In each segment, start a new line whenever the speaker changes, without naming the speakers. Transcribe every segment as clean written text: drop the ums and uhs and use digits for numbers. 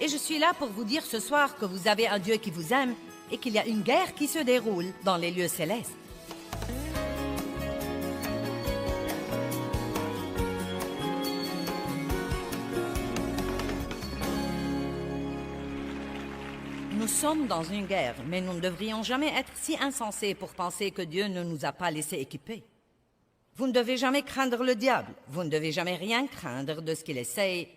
Et je suis là pour vous dire ce soir que vous avez un Dieu qui vous aime et qu'il y a une guerre qui se déroule dans les lieux célestes. Nous sommes dans une guerre, mais nous ne devrions jamais être si insensés pour penser que Dieu ne nous a pas laissés équipés. Vous ne devez jamais craindre le diable, vous ne devez jamais rien craindre de ce qu'il essaye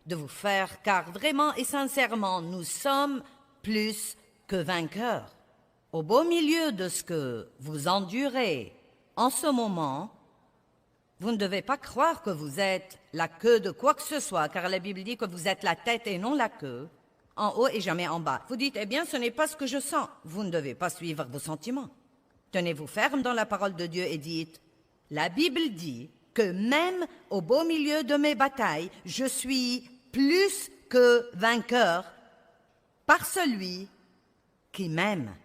de vous faire, car vraiment et sincèrement, nous sommes plus que vainqueurs. Au beau milieu de ce que vous endurez en ce moment, vous ne devez pas croire que vous êtes la queue de quoi que ce soit, car la Bible dit que vous êtes la tête et non la queue, en haut et jamais en bas. Vous dites, eh bien, ce n'est pas ce que je sens. Vous ne devez pas suivre vos sentiments. Tenez-vous ferme dans la parole de Dieu et dites, la Bible dit que même au beau milieu de mes batailles, je suis plus que vainqueur par celui qui m'aime.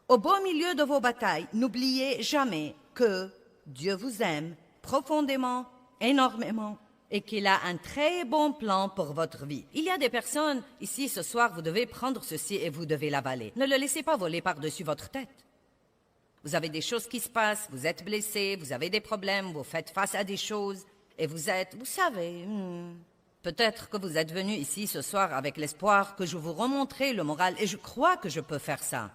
Au beau milieu de vos batailles, n'oubliez jamais que Dieu vous aime profondément, énormément, et qu'il a un très bon plan pour votre vie. Il y a des personnes, ici ce soir, vous devez prendre ceci et vous devez l'avaler. Ne le laissez pas voler par-dessus votre tête. Vous avez des choses qui se passent, vous êtes blessé, vous avez des problèmes, vous faites face à des choses, et vous êtes, vous savez, peut-être que vous êtes venu ici ce soir avec l'espoir que je vous remontrerai le moral, et je crois que je peux faire ça.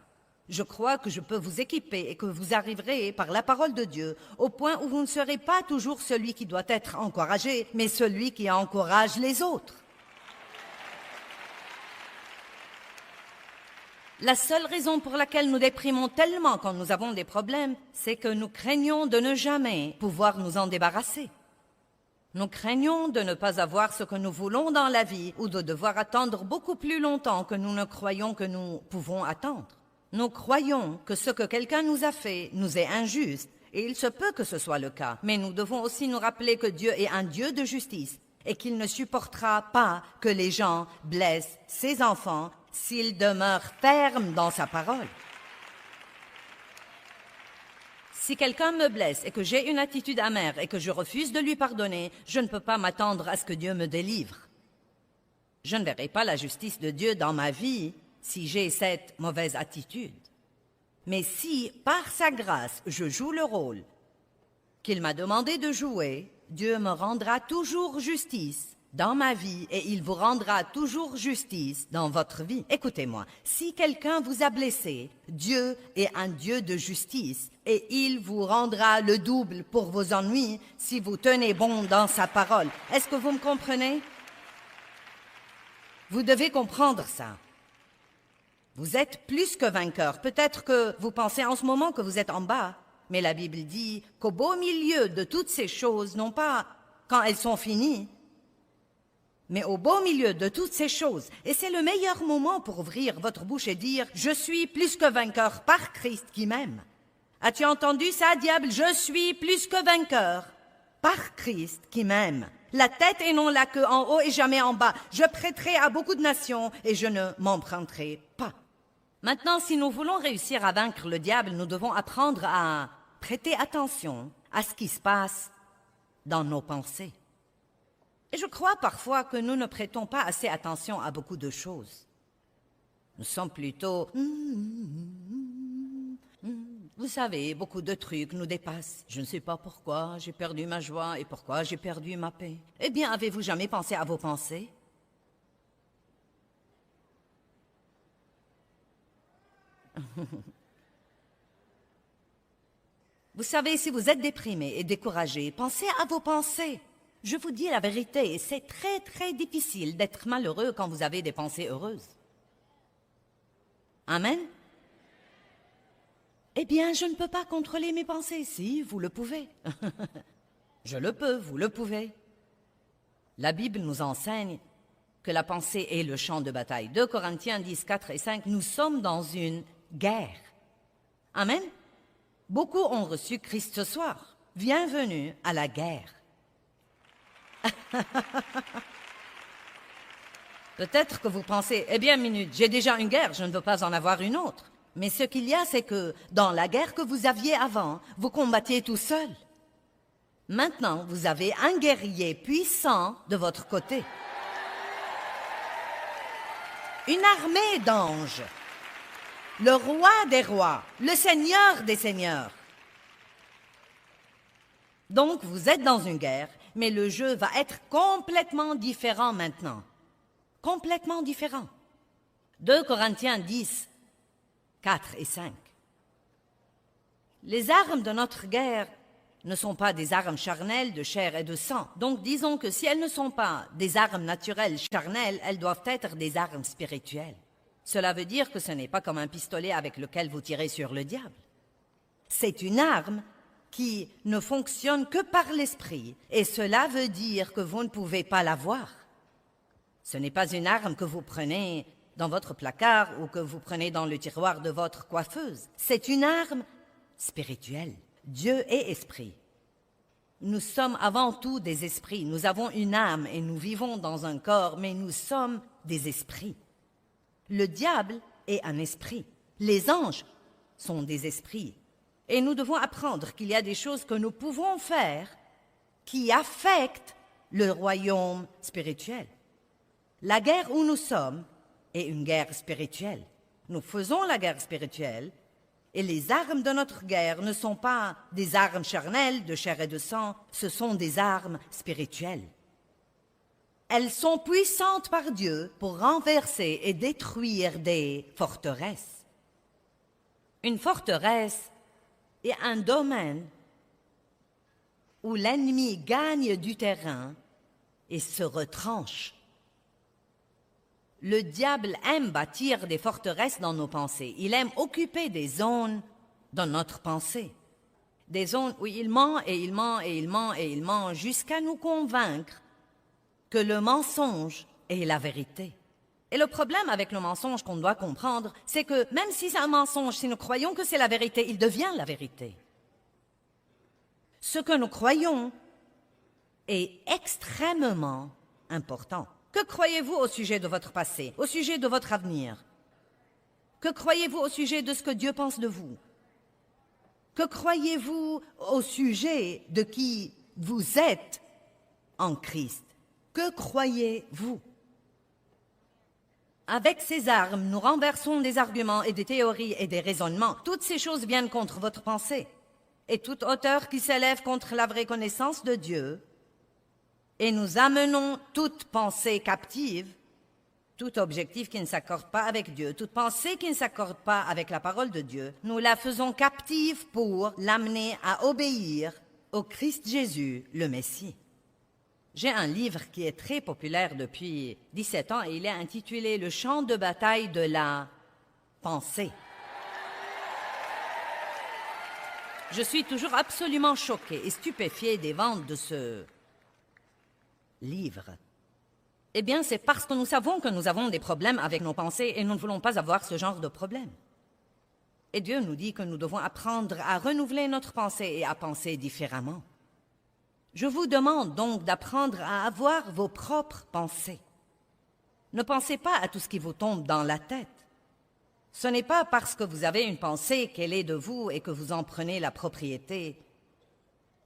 Je crois que je peux vous équiper et que vous arriverez par la parole de Dieu au point où vous ne serez pas toujours celui qui doit être encouragé, mais celui qui encourage les autres. La seule raison pour laquelle nous déprimons tellement quand nous avons des problèmes, c'est que nous craignons de ne jamais pouvoir nous en débarrasser. Nous craignons de ne pas avoir ce que nous voulons dans la vie ou de devoir attendre beaucoup plus longtemps que nous ne croyons que nous pouvons attendre. Nous croyons que ce que quelqu'un nous a fait nous est injuste, et il se peut que ce soit le cas. Mais nous devons aussi nous rappeler que Dieu est un Dieu de justice et qu'il ne supportera pas que les gens blessent ses enfants s'il demeure ferme dans sa parole. Si quelqu'un me blesse et que j'ai une attitude amère et que je refuse de lui pardonner, je ne peux pas m'attendre à ce que Dieu me délivre. Je ne verrai pas la justice de Dieu dans ma vie si j'ai cette mauvaise attitude. Mais si, par sa grâce, je joue le rôle qu'il m'a demandé de jouer, Dieu me rendra toujours justice dans ma vie et il vous rendra toujours justice dans votre vie. Écoutez-moi, si quelqu'un vous a blessé, Dieu est un Dieu de justice et il vous rendra le double pour vos ennuis si vous tenez bon dans sa parole. Est-ce que vous me comprenez? Vous devez comprendre ça. Vous êtes plus que vainqueur. Peut-être que vous pensez en ce moment que vous êtes en bas, mais la Bible dit qu'au beau milieu de toutes ces choses, non pas quand elles sont finies, mais au beau milieu de toutes ces choses, et c'est le meilleur moment pour ouvrir votre bouche et dire « Je suis plus que vainqueur par Christ qui m'aime ». As-tu entendu ça, diable? Je suis plus que vainqueur par Christ qui m'aime. La tête et non la queue, en haut et jamais en bas. Je prêterai à beaucoup de nations et je ne m'emprunterai pas. Maintenant, si nous voulons réussir à vaincre le diable, nous devons apprendre à prêter attention à ce qui se passe dans nos pensées. Et je crois parfois que nous ne prêtons pas assez attention à beaucoup de choses. Nous sommes plutôt... Vous savez, beaucoup de trucs nous dépassent. Je ne sais pas pourquoi j'ai perdu ma joie et pourquoi j'ai perdu ma paix. Eh bien, avez-vous jamais pensé à vos pensées? Vous savez, si vous êtes déprimé et découragé, pensez à vos pensées. Je vous dis la vérité, c'est très très difficile d'être malheureux quand vous avez des pensées heureuses. Amen? Eh bien, je ne peux pas contrôler mes pensées. Si, vous le pouvez. Je le peux, vous le pouvez. La Bible nous enseigne que la pensée est le champ de bataille. 2 Corinthiens 10, 4 et 5, nous sommes dans une guerre. Amen? Beaucoup ont reçu Christ ce soir. Bienvenue à la guerre. Peut-être que vous pensez, eh bien, minute, j'ai déjà une guerre, je ne veux pas en avoir une autre. Mais ce qu'il y a, c'est que dans la guerre que vous aviez avant, vous combattiez tout seul. Maintenant, vous avez un guerrier puissant de votre côté. une armée d'anges, le roi des rois, le seigneur des seigneurs. Donc, vous êtes dans une guerre, mais le jeu va être complètement différent maintenant. Complètement différent. 2 Corinthiens 10, 4 et 5. Les armes de notre guerre ne sont pas des armes charnelles de chair et de sang. Donc disons que si elles ne sont pas des armes naturelles charnelles, elles doivent être des armes spirituelles. Cela veut dire que ce n'est pas comme un pistolet avec lequel vous tirez sur le diable. C'est une arme qui ne fonctionne que par l'esprit, et cela veut dire que vous ne pouvez pas la voir. Ce n'est pas une arme que vous prenez dans votre placard ou que vous prenez dans le tiroir de votre coiffeuse. C'est une arme spirituelle. Dieu est esprit. Nous sommes avant tout des esprits. Nous avons une âme et nous vivons dans un corps, mais nous sommes des esprits. Le diable est un esprit. Les anges sont des esprits. Et nous devons apprendre qu'il y a des choses que nous pouvons faire qui affectent le royaume spirituel. La guerre où nous sommes est une guerre spirituelle. Nous faisons la guerre spirituelle et les armes de notre guerre ne sont pas des armes charnelles de chair et de sang, ce sont des armes spirituelles. Elles sont puissantes par Dieu pour renverser et détruire des forteresses. Une forteresse est un domaine où l'ennemi gagne du terrain et se retranche. Le diable aime bâtir des forteresses dans nos pensées. Il aime occuper des zones dans notre pensée. Des zones où il ment et il ment et il ment et il ment jusqu'à nous convaincre que le mensonge est la vérité. Et le problème avec le mensonge qu'on doit comprendre, c'est que même si c'est un mensonge, si nous croyons que c'est la vérité, il devient la vérité. Ce que nous croyons est extrêmement important. Que croyez-vous au sujet de votre passé, au sujet de votre avenir? Que croyez-vous au sujet de ce que Dieu pense de vous? Que croyez-vous au sujet de qui vous êtes en Christ? Que croyez-vous? Avec ces armes, nous renversons des arguments et des théories et des raisonnements. Toutes ces choses viennent contre votre pensée. Et toute hauteur qui s'élève contre la vraie connaissance de Dieu, et nous amenons toute pensée captive, tout objectif qui ne s'accorde pas avec Dieu, toute pensée qui ne s'accorde pas avec la parole de Dieu, nous la faisons captive pour l'amener à obéir au Christ Jésus, le Messie. J'ai un livre qui est très populaire depuis 17 ans et il est intitulé « Le champ de bataille de la pensée ». Je suis toujours absolument choquée et stupéfiée des ventes de ce livre. Eh bien, c'est parce que nous savons que nous avons des problèmes avec nos pensées et nous ne voulons pas avoir ce genre de problème. Et Dieu nous dit que nous devons apprendre à renouveler notre pensée et à penser différemment. Je vous demande donc d'apprendre à avoir vos propres pensées. Ne pensez pas à tout ce qui vous tombe dans la tête. Ce n'est pas parce que vous avez une pensée qu'elle est de vous et que vous en prenez la propriété.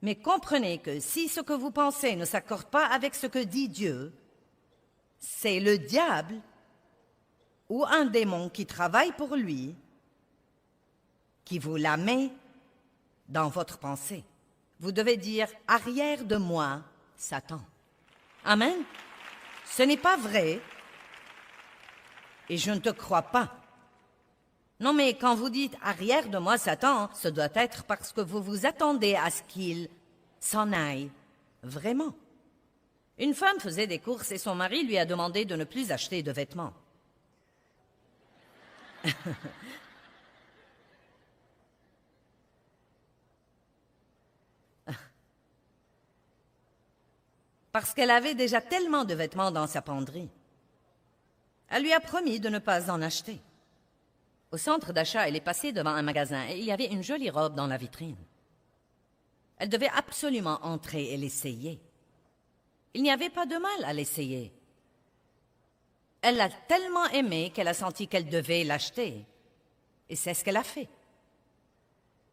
Mais comprenez que si ce que vous pensez ne s'accorde pas avec ce que dit Dieu, c'est le diable ou un démon qui travaille pour lui qui vous la met dans votre pensée. Vous devez dire « Arrière de moi, Satan ». Amen. Ce n'est pas vrai et je ne te crois pas. Non, mais quand vous dites « arrière de moi, Satan », ce doit être parce que vous vous attendez à ce qu'il s'en aille vraiment. Une femme faisait des courses et son mari lui a demandé de ne plus acheter de vêtements. Parce qu'elle avait déjà tellement de vêtements dans sa penderie. Elle lui a promis de ne pas en acheter. Au centre d'achat, elle est passée devant un magasin et il y avait une jolie robe dans la vitrine. Elle devait absolument entrer et l'essayer. Il n'y avait pas de mal à l'essayer. Elle l'a tellement aimé qu'elle a senti qu'elle devait l'acheter. Et c'est ce qu'elle a fait.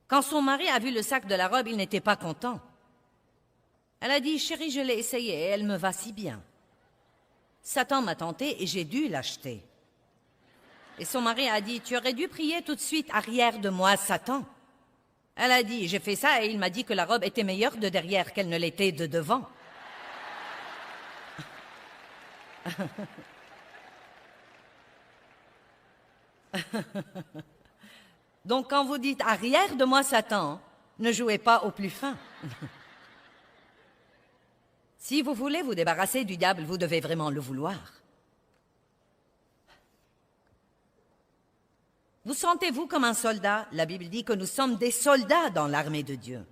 Quand son mari a vu le sac de la robe, il n'était pas content. Elle a dit « Chérie, je l'ai essayé et elle me va si bien. Satan m'a tenté et j'ai dû l'acheter. Et son mari a dit, « Tu aurais dû prier tout de suite, arrière de moi, Satan. » Elle a dit, « J'ai fait ça et il m'a dit que la robe était meilleure de derrière qu'elle ne l'était de devant. » Donc quand vous dites « arrière de moi, Satan », ne jouez pas au plus fin. Si vous voulez vous débarrasser du diable, vous devez vraiment le vouloir. Vous sentez-vous comme un soldat? La Bible dit que nous sommes des soldats dans l'armée de Dieu.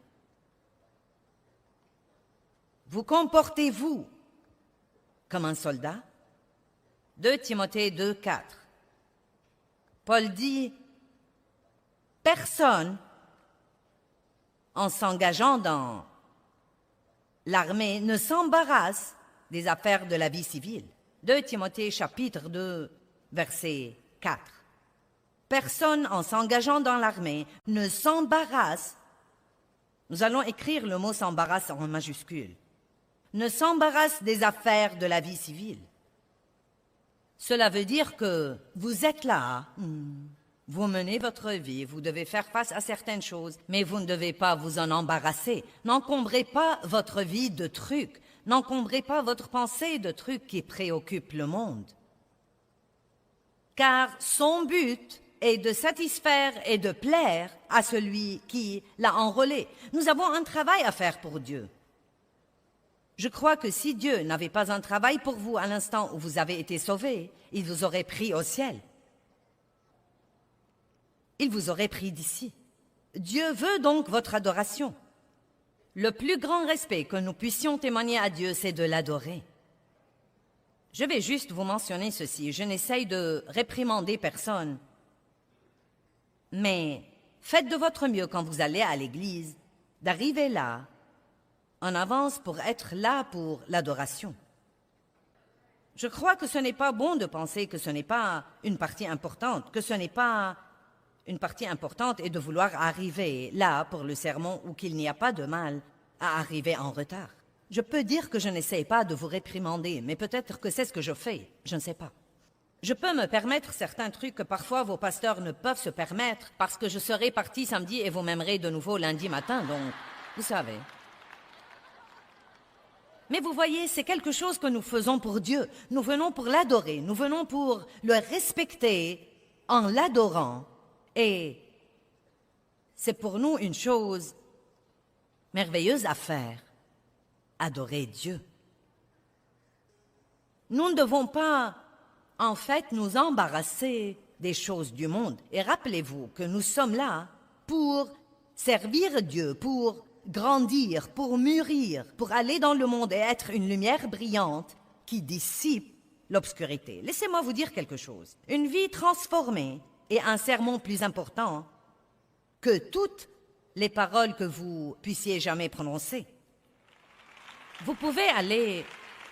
Vous comportez-vous comme un soldat? 2 Timothée 2, 4. Paul dit, « Personne, en s'engageant dans l'armée, ne s'embarrasse des affaires de la vie civile. » 2 Timothée chapitre 2, verset 4. Personne en s'engageant dans l'armée ne s'embarrasse. Nous allons écrire le mot s'embarrasse en majuscule. Ne s'embarrasse des affaires de la vie civile. Cela veut dire que vous êtes là, vous menez votre vie, vous devez faire face à certaines choses, mais vous ne devez pas vous en embarrasser. N'encombrez pas votre vie de trucs, n'encombrez pas votre pensée de trucs qui préoccupent le monde. Car son but est de satisfaire et de plaire à celui qui l'a enrôlé. Nous avons un travail à faire pour Dieu. Je crois que si Dieu n'avait pas un travail pour vous à l'instant où vous avez été sauvés, il vous aurait pris au ciel. Il vous aurait pris d'ici. Dieu veut donc votre adoration. Le plus grand respect que nous puissions témoigner à Dieu, c'est de l'adorer. Je vais juste vous mentionner ceci. Je n'essaye de réprimander personne. Mais faites de votre mieux quand vous allez à l'église, d'arriver là, en avance pour être là pour l'adoration. Je crois que ce n'est pas bon de penser que ce n'est pas une partie importante, que ce n'est pas une partie importante et de vouloir arriver là pour le sermon ou qu'il n'y a pas de mal à arriver en retard. Je peux dire que je n'essaie pas de vous réprimander, mais peut-être que c'est ce que je fais, je ne sais pas. Je peux me permettre certains trucs que parfois vos pasteurs ne peuvent se permettre parce que je serai parti samedi et vous m'aimerez de nouveau lundi matin, donc vous savez. Mais vous voyez, c'est quelque chose que nous faisons pour Dieu. Nous venons pour l'adorer, nous venons pour le respecter en l'adorant. Et c'est pour nous une chose merveilleuse à faire, adorer Dieu. Nous ne devons pas, en fait, nous embarrasser des choses du monde. Et rappelez-vous que nous sommes là pour servir Dieu, pour grandir, pour mûrir, pour aller dans le monde et être une lumière brillante qui dissipe l'obscurité. Laissez-moi vous dire quelque chose. Une vie transformée est un sermon plus important que toutes les paroles que vous puissiez jamais prononcer. Vous pouvez aller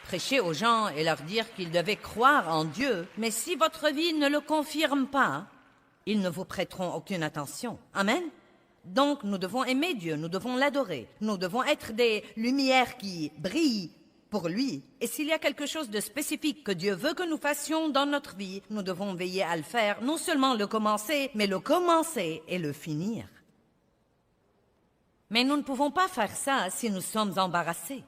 prêcher aux gens et leur dire qu'ils devaient croire en Dieu, mais si votre vie ne le confirme pas, ils ne vous prêteront aucune attention. Amen? Donc, nous devons aimer Dieu, nous devons l'adorer, nous devons être des lumières qui brillent pour lui. Et s'il y a quelque chose de spécifique que Dieu veut que nous fassions dans notre vie, nous devons veiller à le faire, non seulement le commencer, mais le commencer et le finir. Mais nous ne pouvons pas faire ça si nous sommes embarrassés.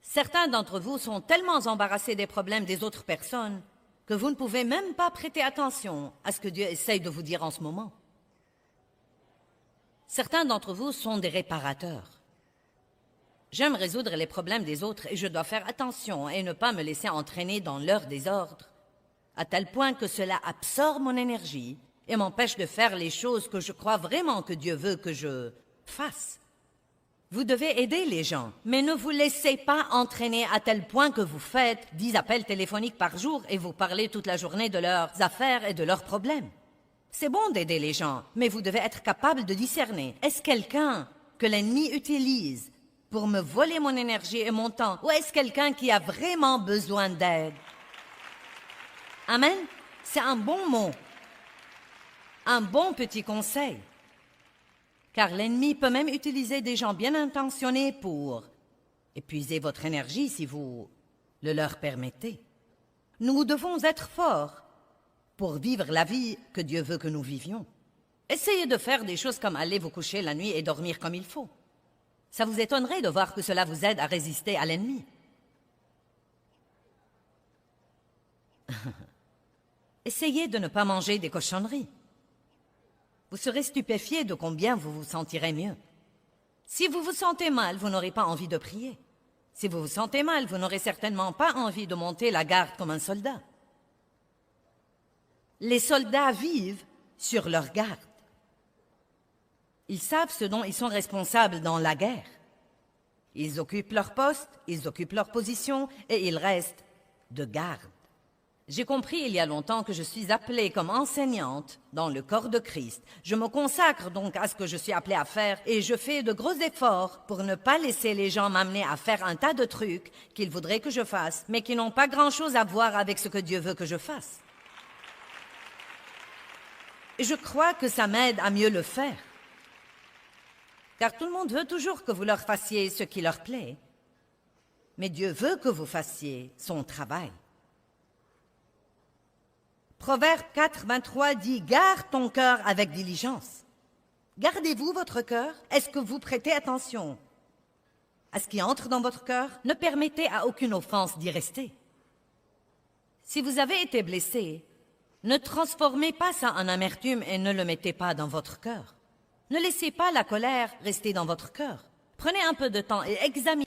Certains d'entre vous sont tellement embarrassés des problèmes des autres personnes que vous ne pouvez même pas prêter attention à ce que Dieu essaye de vous dire en ce moment. Certains d'entre vous sont des réparateurs. J'aime résoudre les problèmes des autres et je dois faire attention et ne pas me laisser entraîner dans leur désordre, à tel point que cela absorbe mon énergie et m'empêche de faire les choses que je crois vraiment que Dieu veut que je fasse. Vous devez aider les gens, mais ne vous laissez pas entraîner à tel point que vous faites 10 appels téléphoniques par jour et vous parlez toute la journée de leurs affaires et de leurs problèmes. C'est bon d'aider les gens, mais vous devez être capable de discerner. Est-ce quelqu'un que l'ennemi utilise pour me voler mon énergie et mon temps, ou est-ce quelqu'un qui a vraiment besoin d'aide? Amen? C'est un bon mot, un bon petit conseil. Car l'ennemi peut même utiliser des gens bien intentionnés pour épuiser votre énergie si vous le leur permettez. Nous devons être forts pour vivre la vie que Dieu veut que nous vivions. Essayez de faire des choses comme aller vous coucher la nuit et dormir comme il faut. Ça vous étonnerait de voir que cela vous aide à résister à l'ennemi. Essayez de ne pas manger des cochonneries. Vous serez stupéfié de combien vous vous sentirez mieux. Si vous vous sentez mal, vous n'aurez pas envie de prier. Si vous vous sentez mal, vous n'aurez certainement pas envie de monter la garde comme un soldat. Les soldats vivent sur leur garde. Ils savent ce dont ils sont responsables dans la guerre. Ils occupent leur poste, ils occupent leur position et ils restent de garde. J'ai compris il y a longtemps que je suis appelée comme enseignante dans le corps de Christ. Je me consacre donc à ce que je suis appelée à faire et je fais de gros efforts pour ne pas laisser les gens m'amener à faire un tas de trucs qu'ils voudraient que je fasse, mais qui n'ont pas grand-chose à voir avec ce que Dieu veut que je fasse. Et je crois que ça m'aide à mieux le faire. Car tout le monde veut toujours que vous leur fassiez ce qui leur plaît. Mais Dieu veut que vous fassiez son travail. Proverbe 4, 23 dit « Garde ton cœur avec diligence ». Gardez-vous votre cœur? Est-ce que vous prêtez attention à ce qui entre dans votre cœur? Ne permettez à aucune offense d'y rester. Si vous avez été blessé, ne transformez pas ça en amertume et ne le mettez pas dans votre cœur. Ne laissez pas la colère rester dans votre cœur. Prenez un peu de temps et examinez.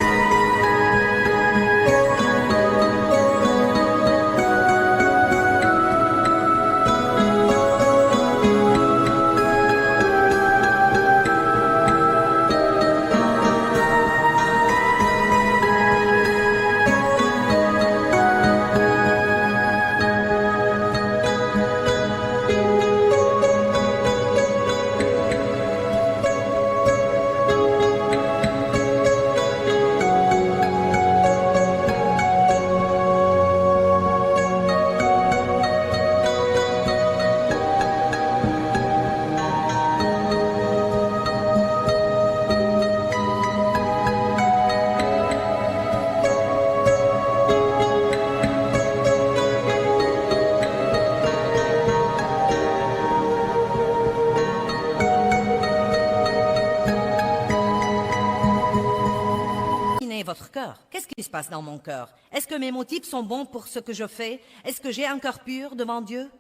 Votre cœur. Qu'est-ce qui se passe dans mon cœur? Est-ce que mes motifs sont bons pour ce que je fais? Est-ce que j'ai un cœur pur devant Dieu?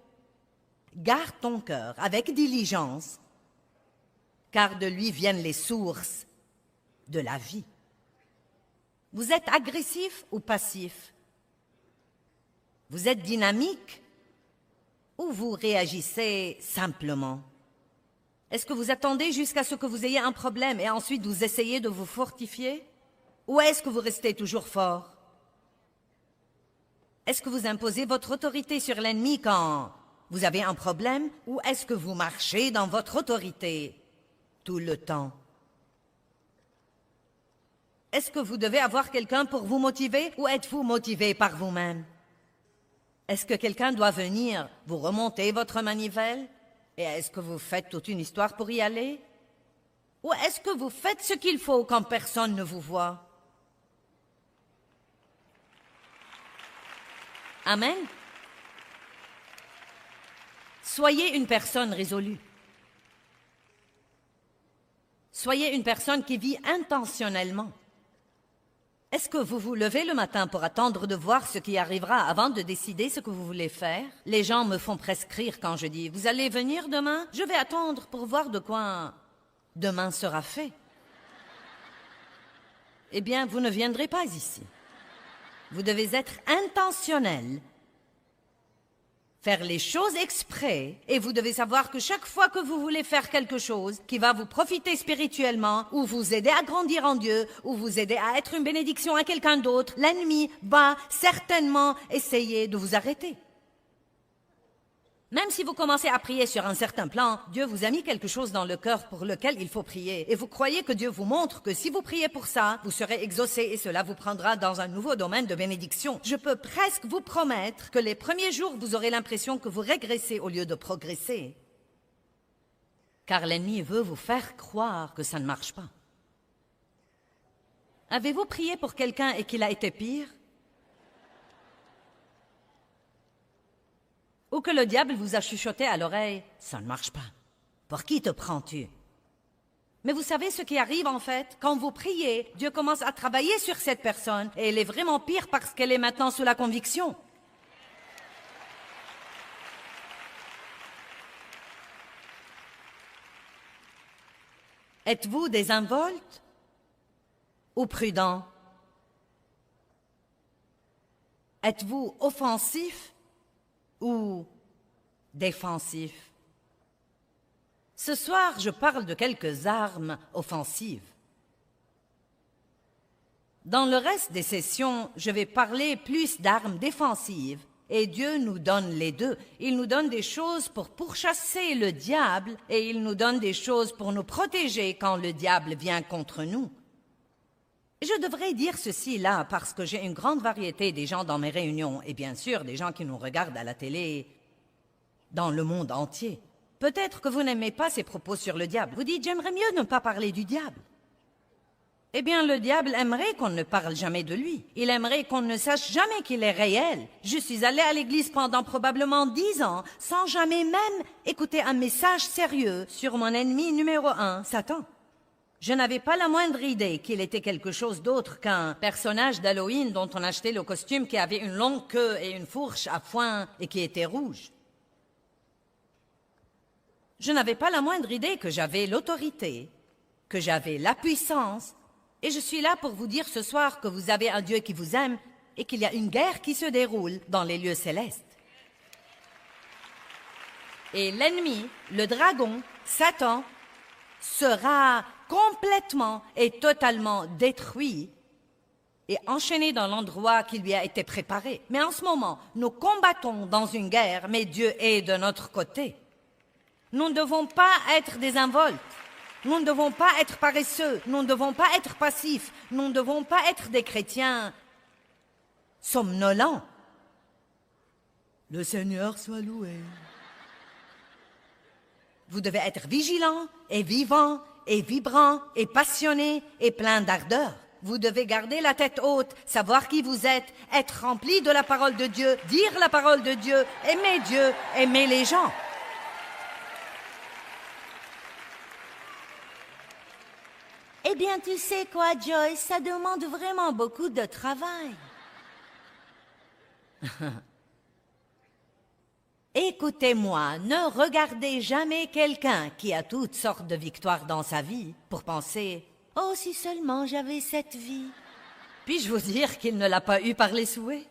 Garde ton cœur avec diligence, car de lui viennent les sources de la vie. Vous êtes agressif ou passif? Vous êtes dynamique ou vous réagissez simplement? Est-ce que vous attendez jusqu'à ce que vous ayez un problème et ensuite vous essayez de vous fortifier? Ou est-ce que vous restez toujours fort? Est-ce que vous imposez votre autorité sur l'ennemi quand vous avez un problème? Ou est-ce que vous marchez dans votre autorité tout le temps? Est-ce que vous devez avoir quelqu'un pour vous motiver ou êtes-vous motivé par vous-même? Est-ce que quelqu'un doit venir vous remonter votre manivelle? Et est-ce que vous faites toute une histoire pour y aller? Ou est-ce que vous faites ce qu'il faut quand personne ne vous voit? Amen. Soyez une personne résolue. Soyez une personne qui vit intentionnellement. Est-ce que vous vous levez le matin pour attendre de voir ce qui arrivera avant de décider ce que vous voulez faire? Les gens me font presque rire quand je dis « Vous allez venir demain? Je vais attendre pour voir de quoi demain sera fait. » Eh bien, vous ne viendrez pas ici. Vous devez être intentionnel, faire les choses exprès, et vous devez savoir que chaque fois que vous voulez faire quelque chose qui va vous profiter spirituellement, ou vous aider à grandir en Dieu, ou vous aider à être une bénédiction à quelqu'un d'autre, l'ennemi va certainement essayer de vous arrêter. Même si vous commencez à prier sur un certain plan, Dieu vous a mis quelque chose dans le cœur pour lequel il faut prier. Et vous croyez que Dieu vous montre que si vous priez pour ça, vous serez exaucé et cela vous prendra dans un nouveau domaine de bénédiction. Je peux presque vous promettre que les premiers jours, vous aurez l'impression que vous régressez au lieu de progresser. Car l'ennemi veut vous faire croire que ça ne marche pas. Avez-vous prié pour quelqu'un et qu'il a été pire? Ou ou que le diable vous a chuchoté à l'oreille. Ça ne marche pas. Pour qui te prends-tu? Mais vous savez ce qui arrive en fait? Quand vous priez, Dieu commence à travailler sur cette personne et elle est vraiment pire parce qu'elle est maintenant sous la conviction. Êtes-vous désinvolte ou prudent? Êtes-vous offensif ou défensif? Ce soir, je parle de quelques armes offensives. Dans le reste des sessions, je vais parler plus d'armes défensives. Et Dieu nous donne les deux. Il nous donne des choses pour pourchasser le diable et il nous donne des choses pour nous protéger quand le diable vient contre nous. Je devrais dire ceci là parce que j'ai une grande variété des gens dans mes réunions et bien sûr des gens qui nous regardent à la télé dans le monde entier. Peut-être que vous n'aimez pas ces propos sur le diable. Vous dites, j'aimerais mieux ne pas parler du diable. Eh bien, le diable aimerait qu'on ne parle jamais de lui. Il aimerait qu'on ne sache jamais qu'il est réel. Je suis allée à l'église pendant probablement 10 ans, sans jamais même écouter un message sérieux sur mon ennemi numéro 1, Satan. Je n'avais pas la moindre idée qu'il était quelque chose d'autre qu'un personnage d'Halloween dont on achetait le costume qui avait une longue queue et une fourche à foin et qui était rouge. Je n'avais pas la moindre idée que j'avais l'autorité, que j'avais la puissance, et je suis là pour vous dire ce soir que vous avez un Dieu qui vous aime et qu'il y a une guerre qui se déroule dans les lieux célestes. Et l'ennemi, le dragon, Satan, sera complètement et totalement détruit et enchaîné dans l'endroit qui lui a été préparé. Mais en ce moment, nous combattons dans une guerre, mais Dieu est de notre côté. Nous ne devons pas être désinvoltes. Nous ne devons pas être paresseux. Nous ne devons pas être passifs. Nous ne devons pas être des chrétiens somnolents. Le Seigneur soit loué. Vous devez être vigilants et vivants et vibrants et passionnés et pleins d'ardeur. Vous devez garder la tête haute, savoir qui vous êtes, être rempli de la parole de Dieu, dire la parole de Dieu, aimer les gens. Eh bien, tu sais quoi, Joyce, ça demande vraiment beaucoup de travail. Écoutez-moi, ne regardez jamais quelqu'un qui a toutes sortes de victoires dans sa vie pour penser « Oh, si seulement j'avais cette vie !» Puis-je vous dire qu'il ne l'a pas eu par les souhaits?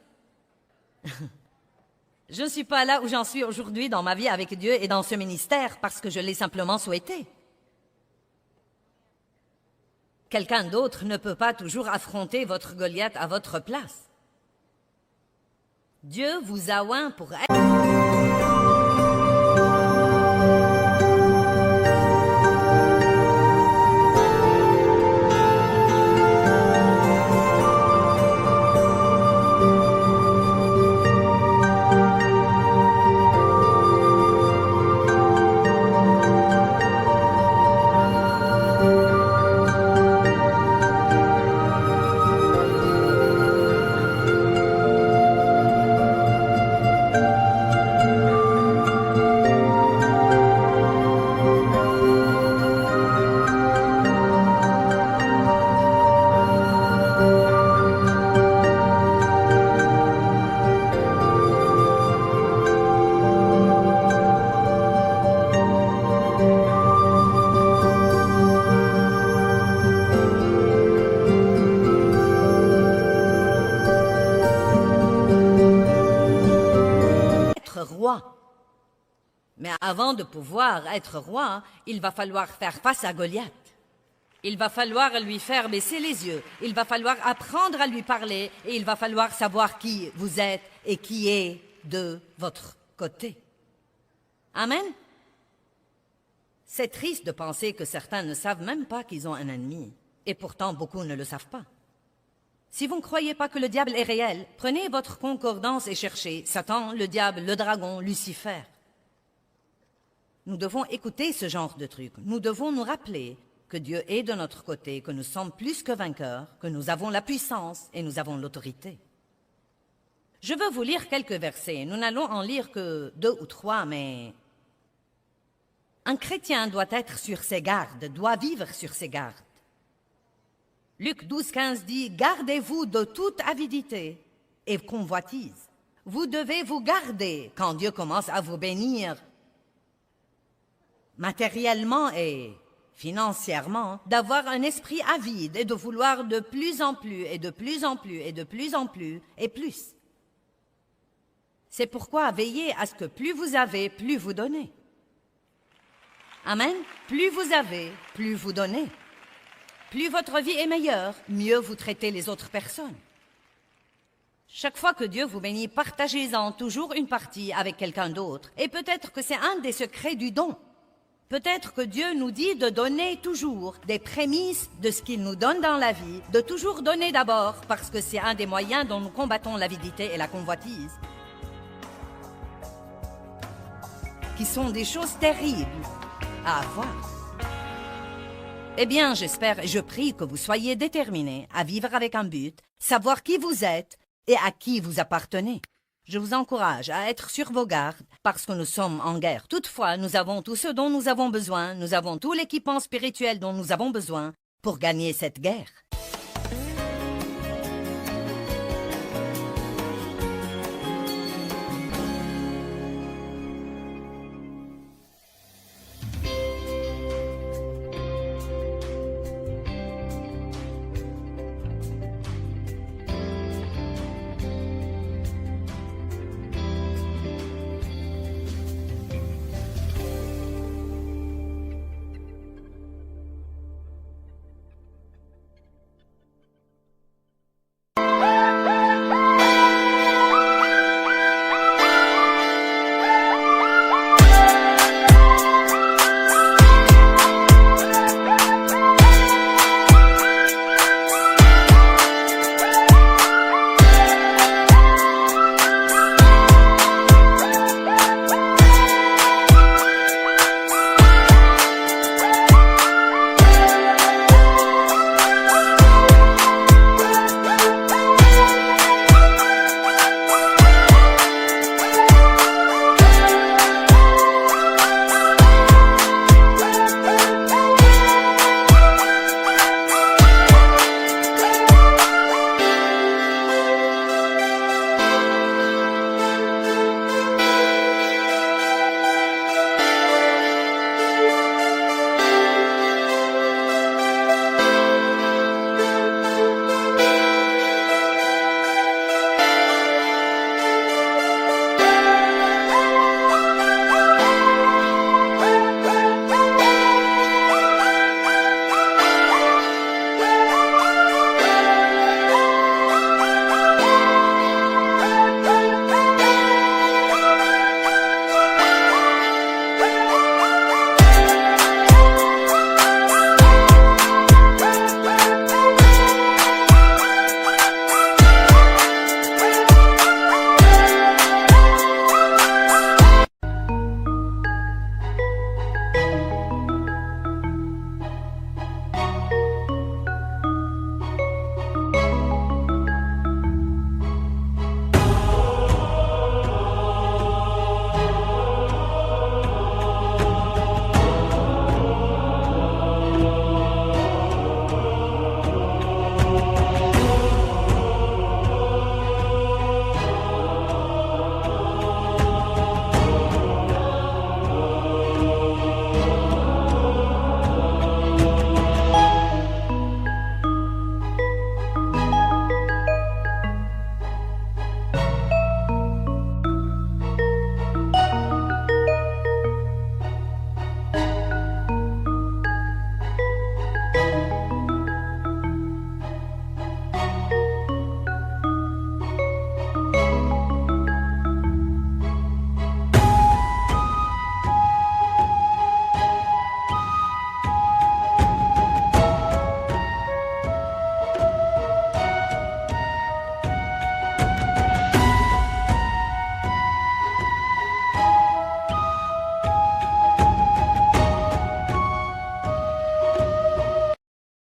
Je ne suis pas là où j'en suis aujourd'hui dans ma vie avec Dieu et dans ce ministère parce que je l'ai simplement souhaité. Quelqu'un d'autre ne peut pas toujours affronter votre Goliath à votre place. Dieu vous a oint pour être... roi. Mais avant de pouvoir être roi, il va falloir faire face à Goliath. Il va falloir lui faire baisser les yeux. Il va falloir apprendre à lui parler et il va falloir savoir qui vous êtes et qui est de votre côté. Amen. C'est triste de penser que certains ne savent même pas qu'ils ont un ennemi. Et pourtant, beaucoup ne le savent pas. Si vous ne croyez pas que le diable est réel, prenez votre concordance et cherchez Satan, le diable, le dragon, Lucifer. Nous devons écouter ce genre de trucs. Nous devons nous rappeler que Dieu est de notre côté, que nous sommes plus que vainqueurs, que nous avons la puissance et nous avons l'autorité. Je veux vous lire quelques versets. Nous n'allons en lire que 2 ou 3, mais... Un chrétien doit être sur ses gardes, doit vivre sur ses gardes. Luc 12,15 dit « Gardez-vous de toute avidité et convoitise. Vous devez vous garder quand Dieu commence à vous bénir matériellement et financièrement, d'avoir un esprit avide et de vouloir de plus en plus et de plus en plus et de plus en plus et plus. C'est pourquoi veillez à ce que plus vous avez, plus vous donnez. Amen. Plus vous avez, plus vous donnez. Plus votre vie est meilleure, mieux vous traitez les autres personnes. Chaque fois que Dieu vous bénit, partagez-en toujours une partie avec quelqu'un d'autre. Et peut-être que c'est un des secrets du don. Peut-être que Dieu nous dit de donner toujours des prémices de ce qu'il nous donne dans la vie, de toujours donner d'abord, parce que c'est un des moyens dont nous combattons l'avidité et la convoitise, qui sont des choses terribles à avoir. Eh bien, j'espère et je prie que vous soyez déterminés à vivre avec un but, savoir qui vous êtes et à qui vous appartenez. Je vous encourage à être sur vos gardes parce que nous sommes en guerre. Toutefois, nous avons tout ce dont nous avons besoin, nous avons tout l'équipement spirituel dont nous avons besoin pour gagner cette guerre.